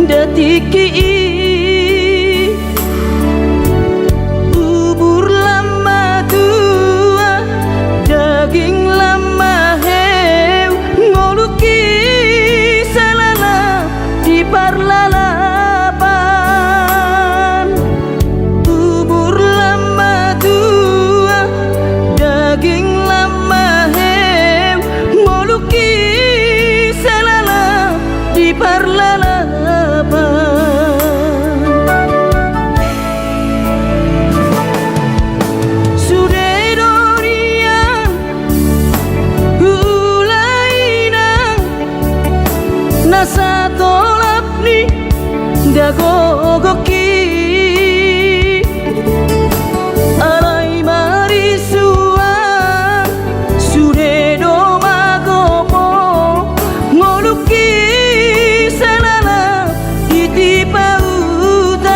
detiki bubur lama tua daging lama heu ngoluki salala di parlalapan bubur lama tua daging lama heu ngoluki salala di parlalapan nasa tolap ni dagogoki alai marisua sudedo magopo ngoluki salala itipautan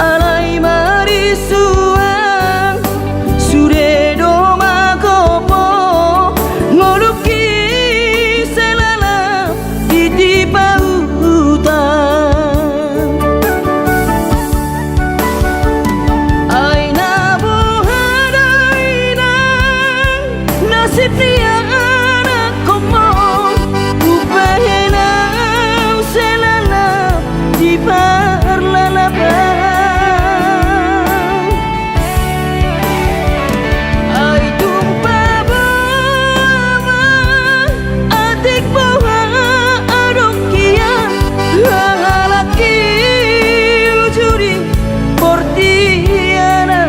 alai marisua sudedo magopo ngoluki di pautan aina bohadaina nasib dia anak komo upahena selala di parlalapan ai tumpa bawa adik bawa laki ujuri portiana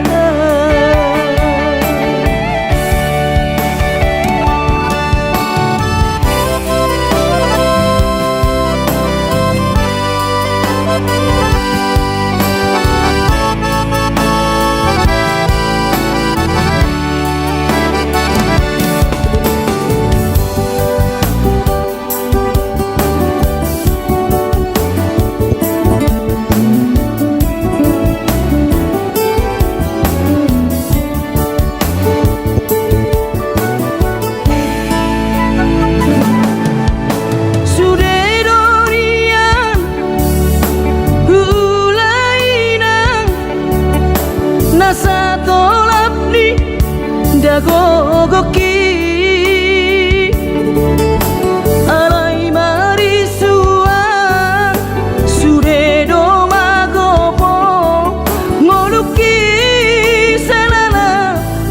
nasa tolap ni dagogoki alai marisua sudedo magopo ngoluki salala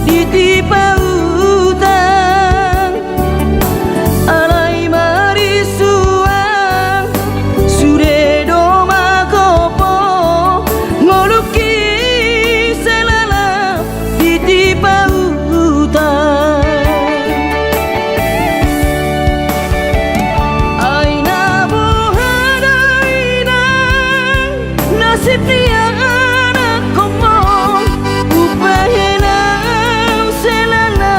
ditipautan alai marisua sudedo magopo ngoluki di pautan aina bohadaina nasib dia anak komo upahena selala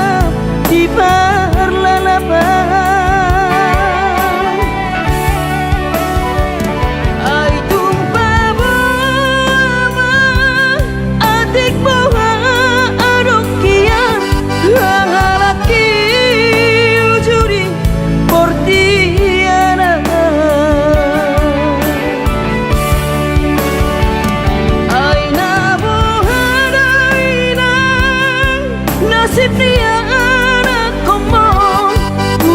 di parlalapan ai tumpa bawa adik bawa laki ujuri portiana aina bohadaina nasib dia anak komo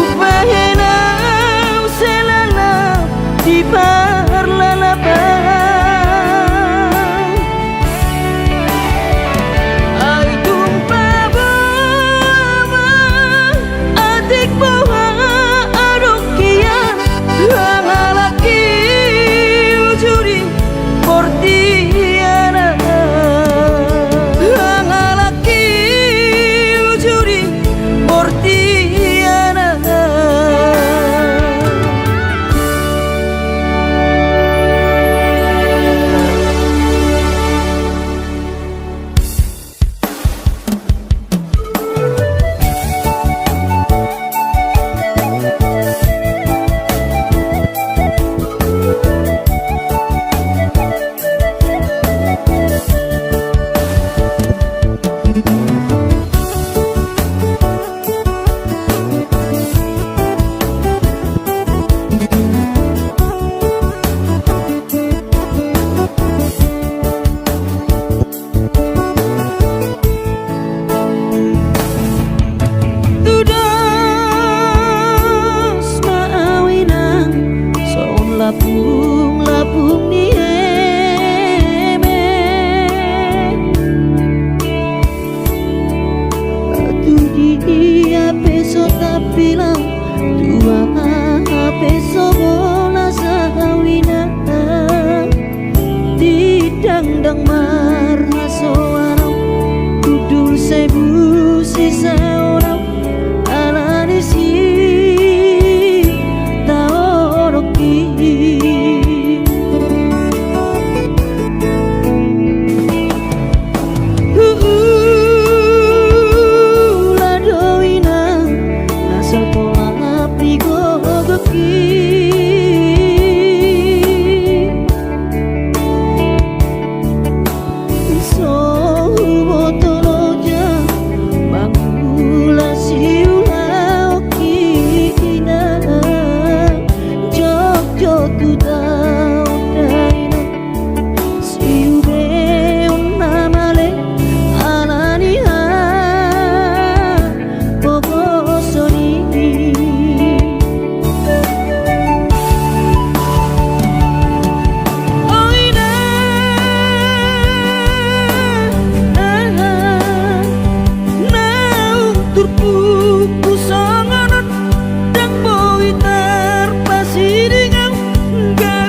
upahena selala di parlalapan portiana laki ujuri portiana lapung-lapung ni eme tu dia peso tapilang tua peso bola sahawina di dangdang marha soarau kudul sebu sisa orang alani si taoroki ladoina nasa pola pigogoki Gak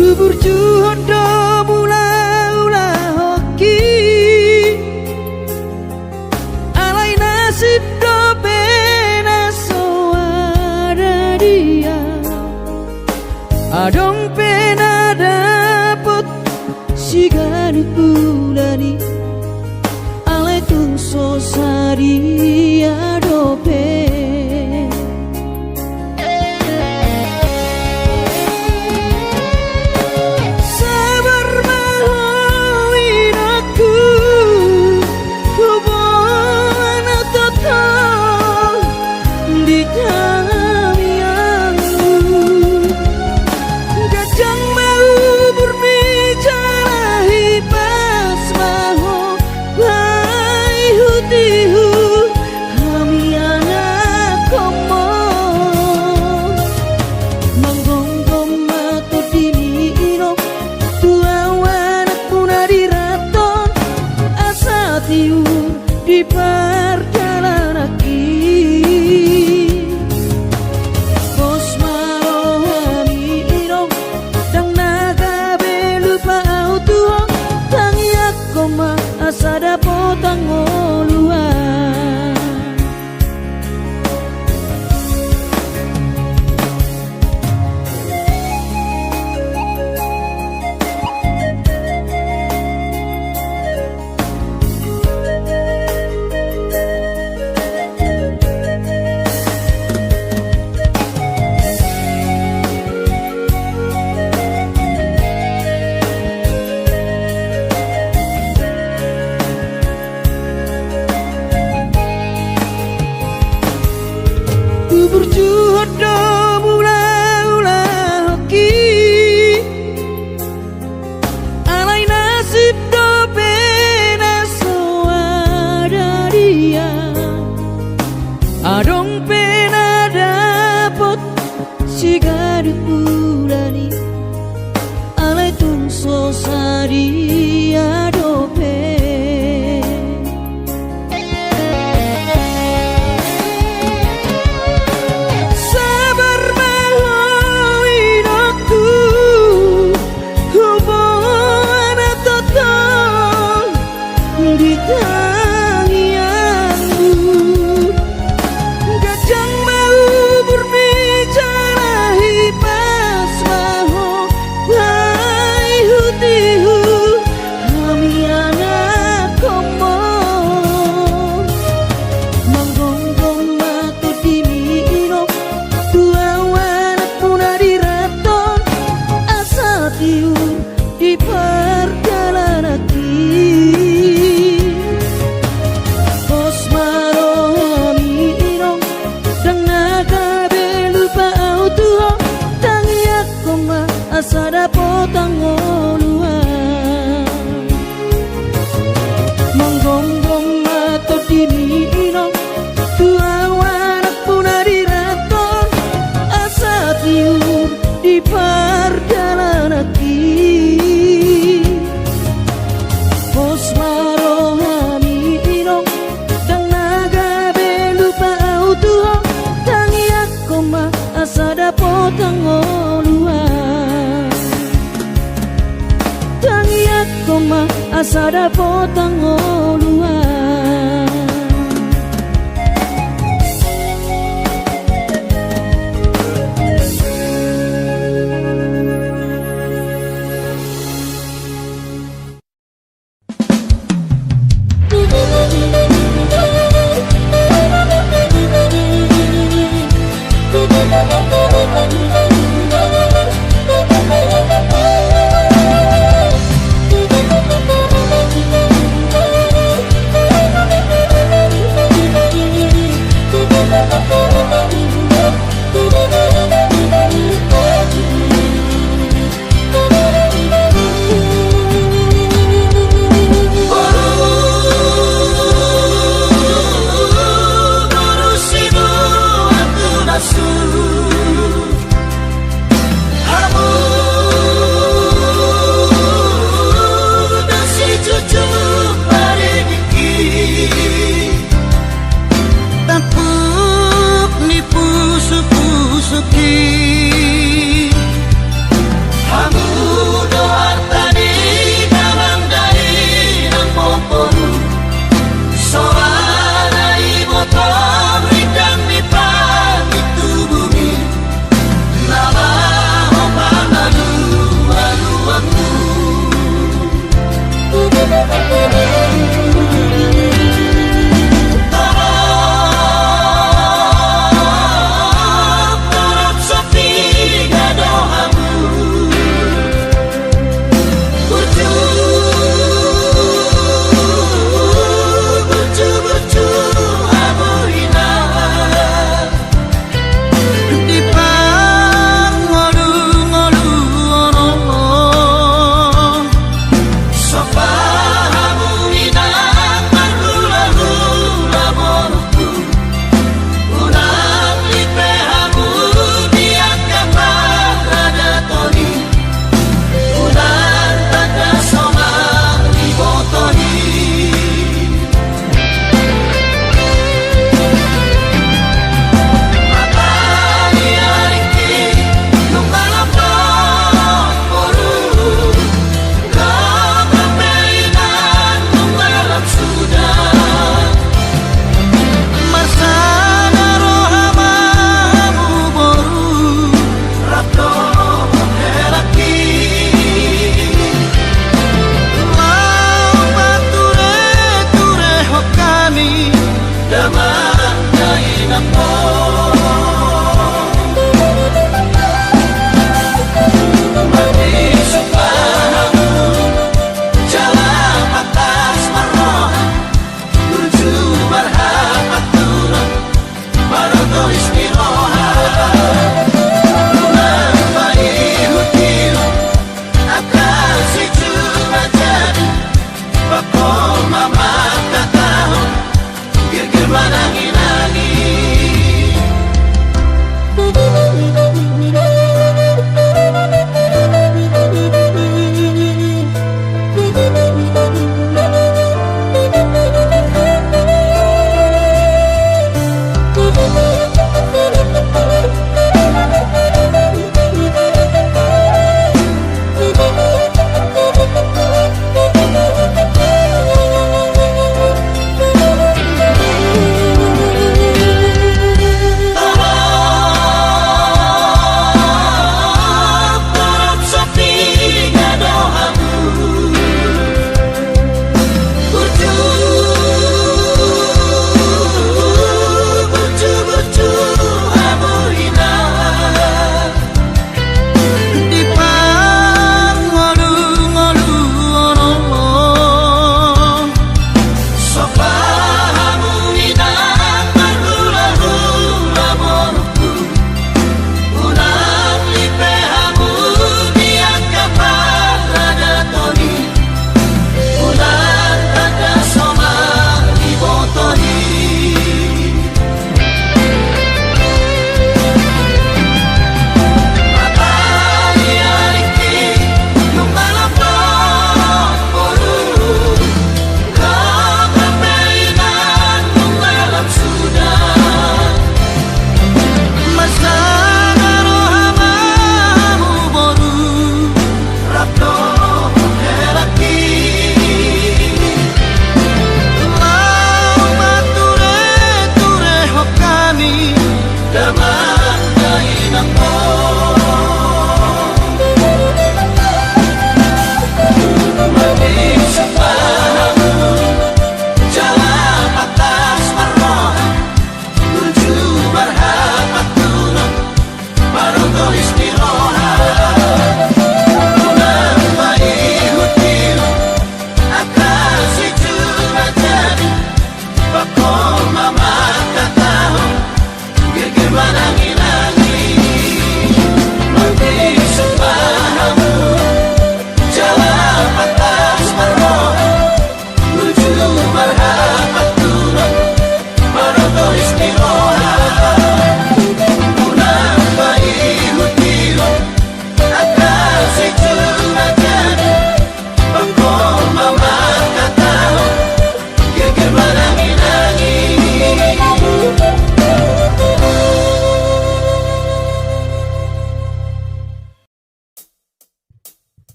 bubur juhondo mula-ula hoki alai nasib do pena soara dia adong pena dapet si gadu bulani alai tung sosari adope di perjalanan bos marohami irong dang naga belupa auto tang yakoma asada potang oluan bubur juhondo mula-ula hoki alai nasib do pena soada dia adong pena dapot si gadu bulani alai tung sosari adope di perjalanan bos marohami irong dang naga belupa auto tang yakoma asada potang oluan manggonggong mato dini irong tua warak punari raton asa tiur di perjalanan bos marohami irong dang naga belupa auto tang yakoma asada potang oluan tang yakoma asada potang oluan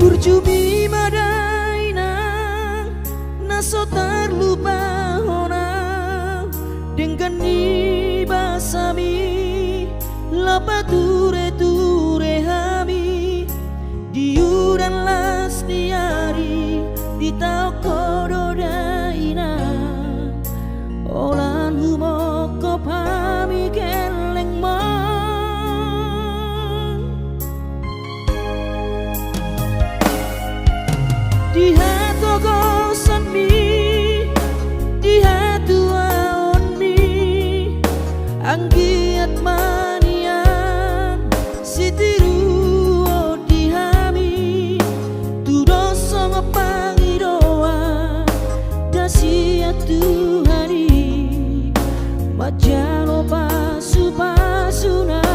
Burjumi madaina naso terlupa hona dengan ni basami lapa ture hami diuran las diari di tau kododaina olan humoko pami geleng di hatu gosan mi di hatu aon mi anggiat manian sitiru di hami tudo songo pangidoa dasia Tuhani majalo pasu pasuna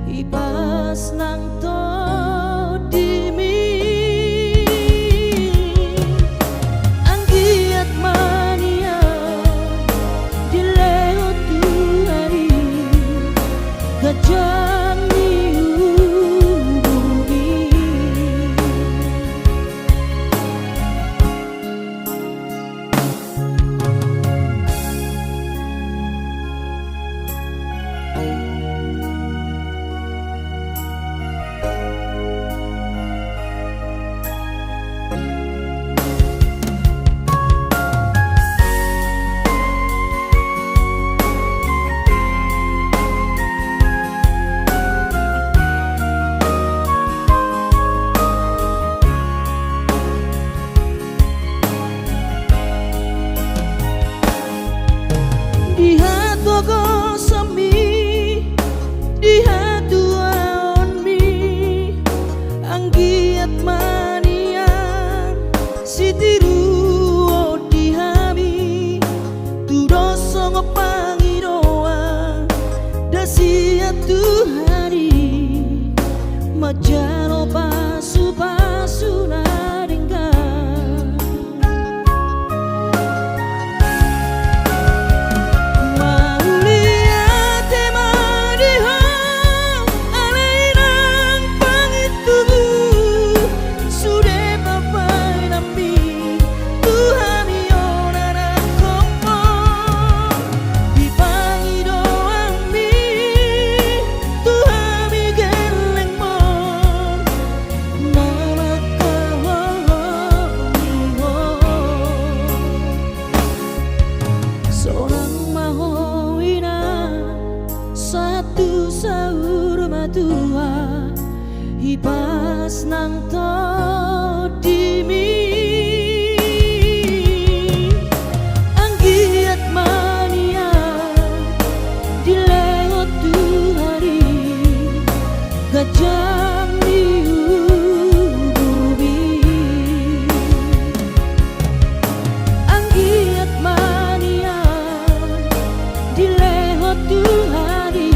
ipas nang to dimi anggiat mania dileo Tuhani gajang dihubungi di hatu gosam mi di hatu aon mi anggiat manian sitiru di hami tudo songo pangidoa dasia Tuhani majalo pasu pasuna satu sahur matua ipas nang to dimi anggiat mania dileo Tuhani gajang dihubungi anggiat mania dileo Tuhani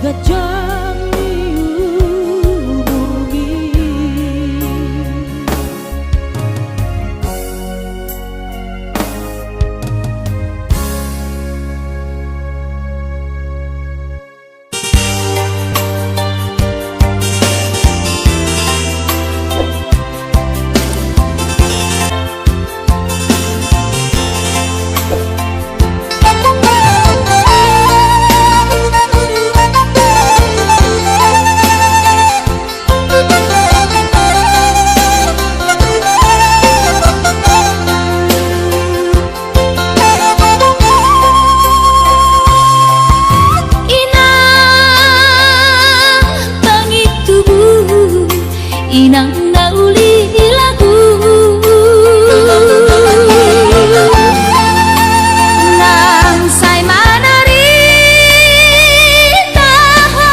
gajang dihubungi inang nauli lagu nang say manari tahotuan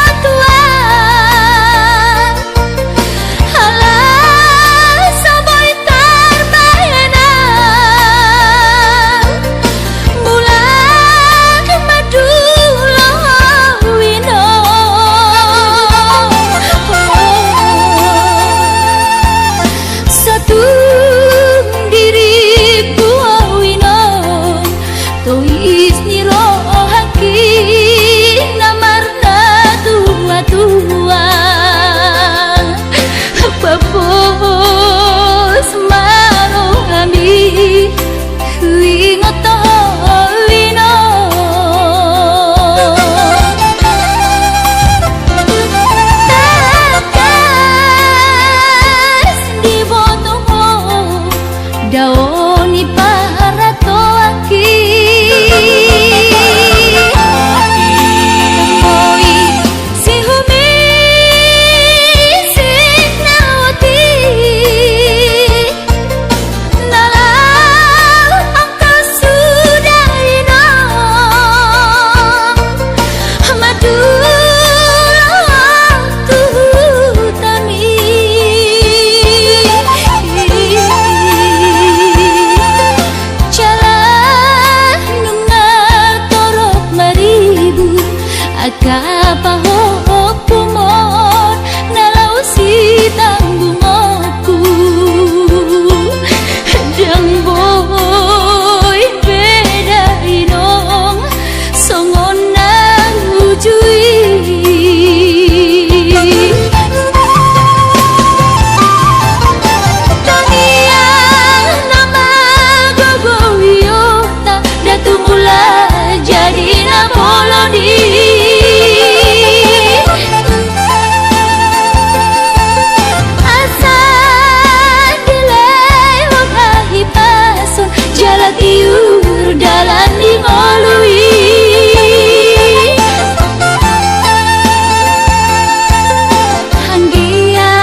halah saboy tarbayana bulan madulo wino satu diriku wino tuis niro haki namarna tua-tua papos maro ami wingoto wino takas di botoho daoni para toaki Koi si humi si nawati nalau angka sudah inang madu tami jalan nunga torok maribu akapaho kumon nalau si tanggungoku jang boy beda inong songon nang ujui Taniang nama gogo wiyota datu mula jadi na bolodi asa dilai wakahi pason jalan iur dalan di ngolui hanggia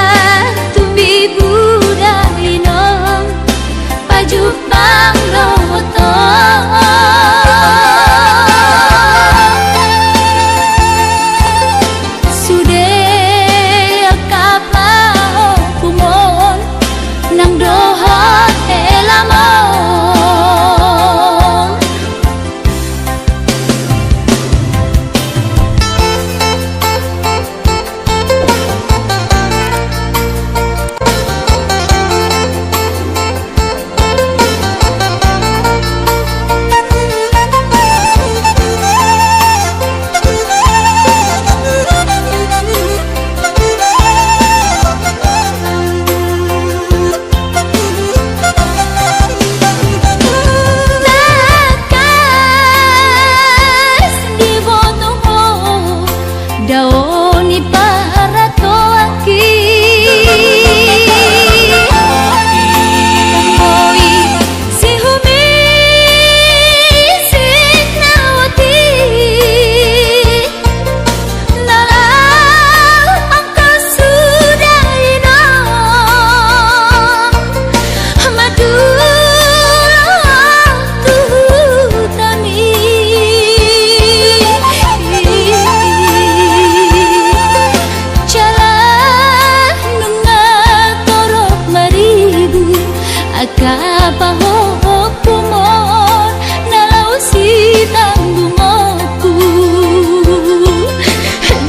tumbi buda inong pajupang loto sude kapao kumon nang doha elamon takas di botoho daoni para toaki Koi si humi si nawati nalau angka sudah inang madu tami jalan nunga torok maribu akapaho kumon nalau si tanggungoku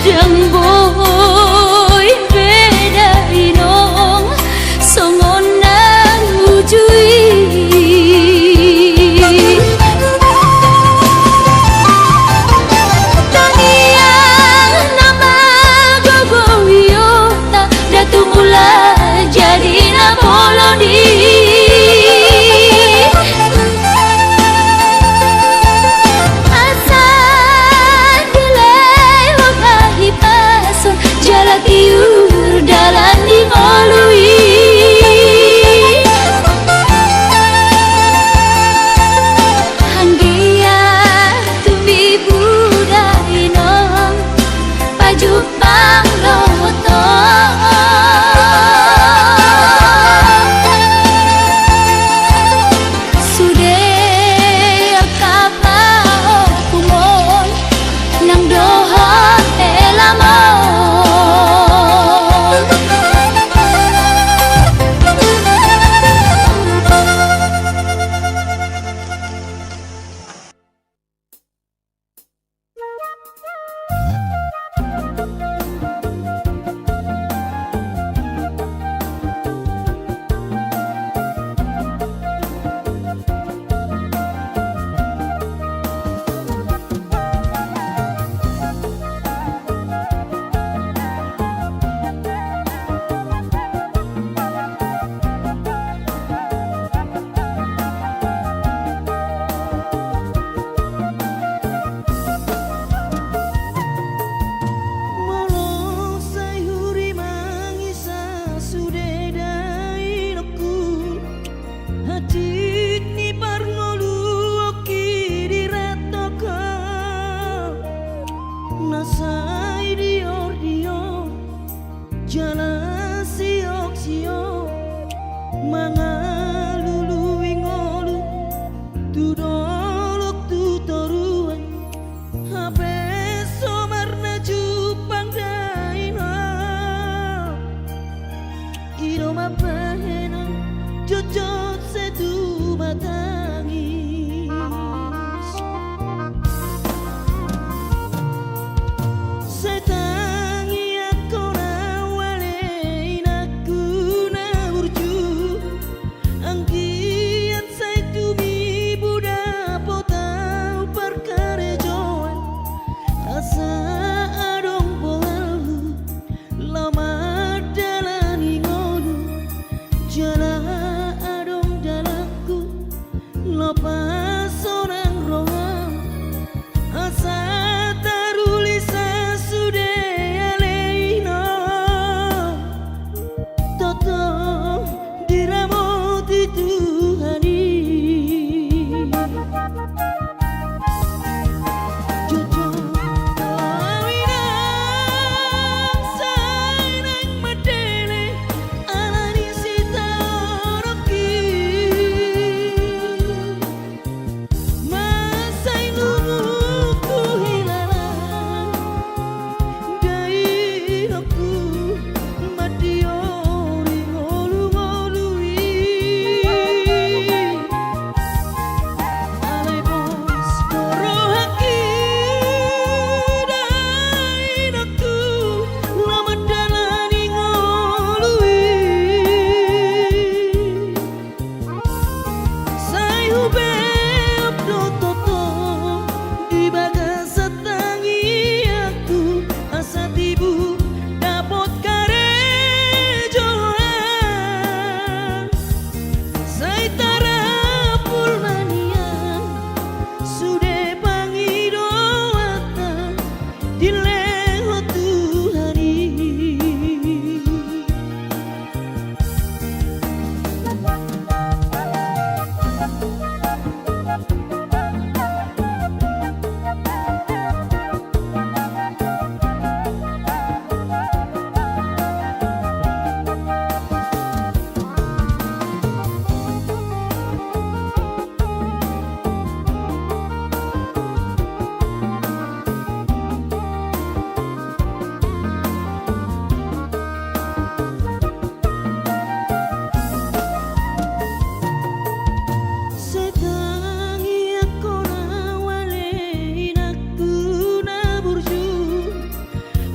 jang boy beda inong songon nang ujui Taniang nama gogo wiyota datu mula jadi na bolodi mapahena jojot sedu matangis setangi aku nawale inaku na burju angkian sai tumi buda potau perkare joan asa adong bohalu lama dalani ngono jala adong dalaku lepas orang roham asa tarulisa sudah aleina toto diramoti Tuhani jojo kawinang sainang madele alani sita oroki masai lumuku hilalang dairaku matiori ngolu-ngolui alai bos dorohaki dairaku lama dalani ngolui sai hube abdo toto di bagas setangi aku asa tibu dapot karejoan sai tarapul manian sudah pangidoatan dileho Tuhani setangi aku nawale inaku na burju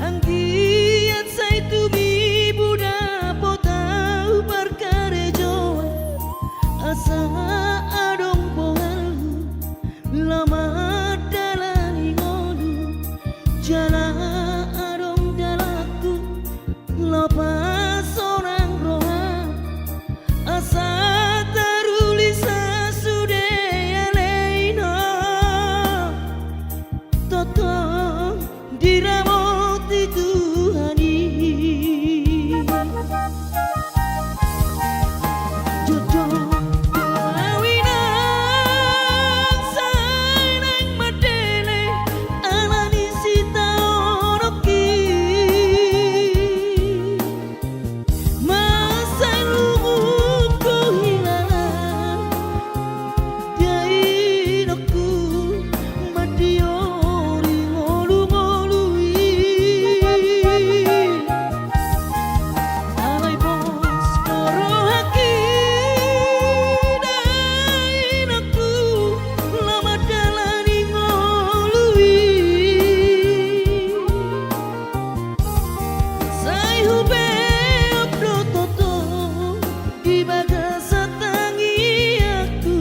angkian sai tumi buda potau perkare joan asa adong bohalu lama dalani ngono jala adong dalaku lepas orang roham asa tarulisa sudah aleina toto diramoti Tuhani jojo kawinang sainang madele alani sita oroki masai lumuku hilalang dairaku matiori ngolu-ngolui alai bos dorohaki dairaku lama dalani ngolui sai hube abdo toto di bagas setangi aku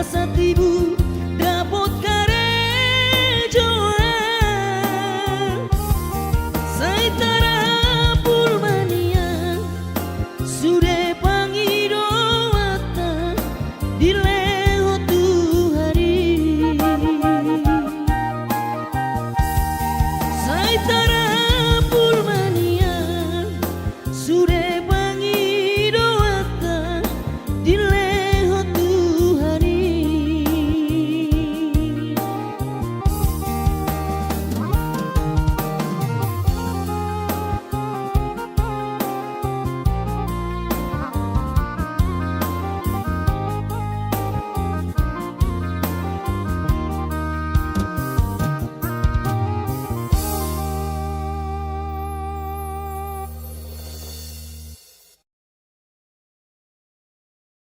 asa tibu dapot karejoan sai tarapul manian sudah pangidoatan dileho Tuhani sai tarapul manian sudah